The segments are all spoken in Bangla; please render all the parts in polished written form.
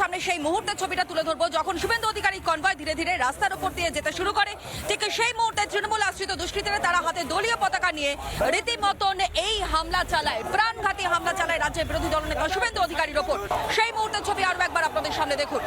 সামনে সেই মুহূর্তের ছবিটা তুলে ধরবো যখন শুভেন্দু অধিকারী কনভয় ধীরে ধীরে রাস্তার উপর দিয়ে যেতে শুরু করে, ঠিক সেই মুহূর্তে তৃণমূল আশ্রিত দুষ্কৃতীরা তারা হাতে দলীয় পতাকা নিয়ে রীতিমতন এই হামলা চালায়, প্রাণঘাতী হামলা চালায় রাজ্যের বিরোধী দলনেতা শুভেন্দু অধিকারীর ওপর। সেই মুহূর্তের ছবি আরো একবার আপনাদের সামনে দেখুন।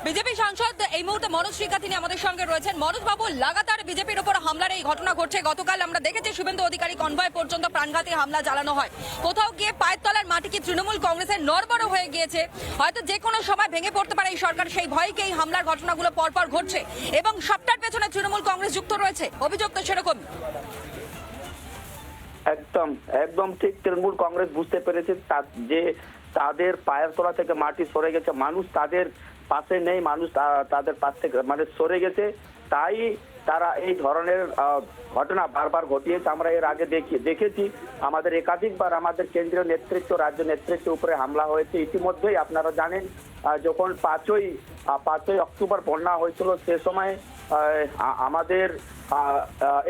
বিজেপি সাংসদ এই মুহূর্তে মনোজ শ্রীকা তিনি আমাদের সঙ্গে রয়েছেন। মনোজ বাবু, লাগাতার বিজেপির উপর হামলার এই ঘটনা ঘটছে। গতকাল আমরা দেখেছি শুভেন্দু অধিকারী কনভয় পর্যন্ত প্রাণঘাতী হামলা চালানো হয়। কোথাও গিয়ে পায়ের তলার মাটি কি তৃণমূল কংগ্রেসের নড়বড় হয়ে গিয়েছে? হয়তো যে কোনো সময় ভেঙে পড়তে পারে এই সরকার, সেই ভয়কে এই হামলার ঘটনাগুলো পরপর ঘটছে এবং সবটার পেছনে তৃণমূল কংগ্রেস যুক্ত রয়েছে, অভিযোগ তো সেরকম। একদম একদম ঠিক। তৃণমূল কংগ্রেস বুঝতে পেরেছে যে তাদের পায়ের তলা থেকে মাটি সরে গেছে, মানুষ তাদের পাশে নেই, মানুষ তাদের পাশ থেকে মানে সরে গেছে, তাই তারা এই ধরনের ঘটনা বারবার ঘটিয়েছে। আমরা এর আগে দেখেছি আমাদের একাধিকবার আমাদের কেন্দ্রীয় নেতৃত্ব, রাজ্য নেতৃত্বের উপরে হামলা হয়েছে। ইতিমধ্যেই আপনারা জানেন যখন 5ই অক্টোবর বন্যা হয়েছিল সে সময় আমাদের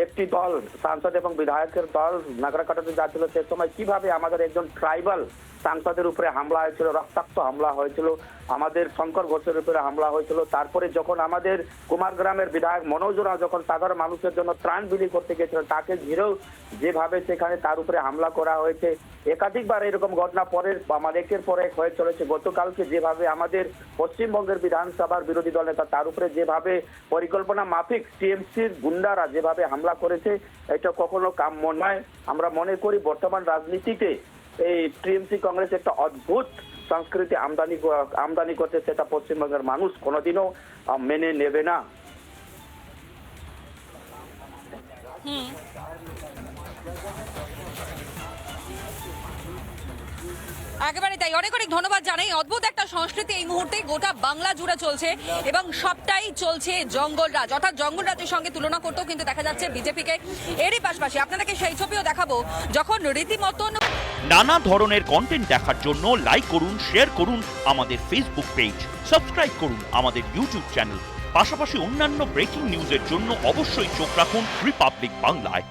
একটি দল, সাংসদ এবং বিধায়কের দল নাগরা কাটাতে যাচ্ছিল, সে সময় কিভাবে আমাদের একজন ট্রাইবাল সাংসদের উপরে হামলা হয়েছিল, রক্তাক্ত হামলা হয়েছিল, আমাদের শঙ্কর ঘোষের উপরে হামলা হয়েছিল। তারপরে যখন আমাদের কুমারগ্রামের বিধায়ক মনোজ রাও যখন সাধারণ মানুষের জন্য ত্রাণ বিলি করতে গেছিল, তাকে ঘিরেও যেভাবে সেখানে তার উপরে হামলা করা হয়েছে, একাধিকবার এরকম ঘটনা পরে একের পর এক হয়ে চলেছে। গতকালকে যেভাবে আমাদের পশ্চিমবঙ্গের বিধানসভার বিরোধী দল নেতা তার উপরে যেভাবে পরিকল্পনা মাফিক টিএমসির গুন্ডারা যেভাবে হামলা করেছে, এটা কখনো কাম্য নয়। আমরা মনে করি বর্তমান রাজনীতিতে এই টিএমসি কংগ্রেস একটা অদ্ভুত সংস্কৃতি আমদানি করতে, সেটা পশ্চিমবঙ্গের মানুষ কোনোদিনও মেনে নেবে না। একেবারে তাই, অনেক অনেক ধন্যবাদ জানাই। অদ্ভুত একটা সংস্কৃতি এই মুহূর্তে গোটা বাংলা জুড়ে চলছে এবং সবটাই চলছে জঙ্গলরাজ, অর্থাৎ জঙ্গলরাজের সঙ্গে তুলনা করতেও কিন্তু দেখা যাচ্ছে বিজেপিকে। এরই পাশাপাশি আপনাদেরকে সেই ছবিও দেখাবো যখন রীতিমতন নানা ধরনের কন্টেন্ট দেখার জন্য লাইক করুন, শেয়ার করুন আমাদের ফেসবুক পেজ, সাবস্ক্রাইব করুন আমাদের ইউটিউব চ্যানেল। পাশাপাশি অন্যান্য ব্রেকিং নিউজের জন্য অবশ্যই চোখ রাখুন রিপাবলিক বাংলায়।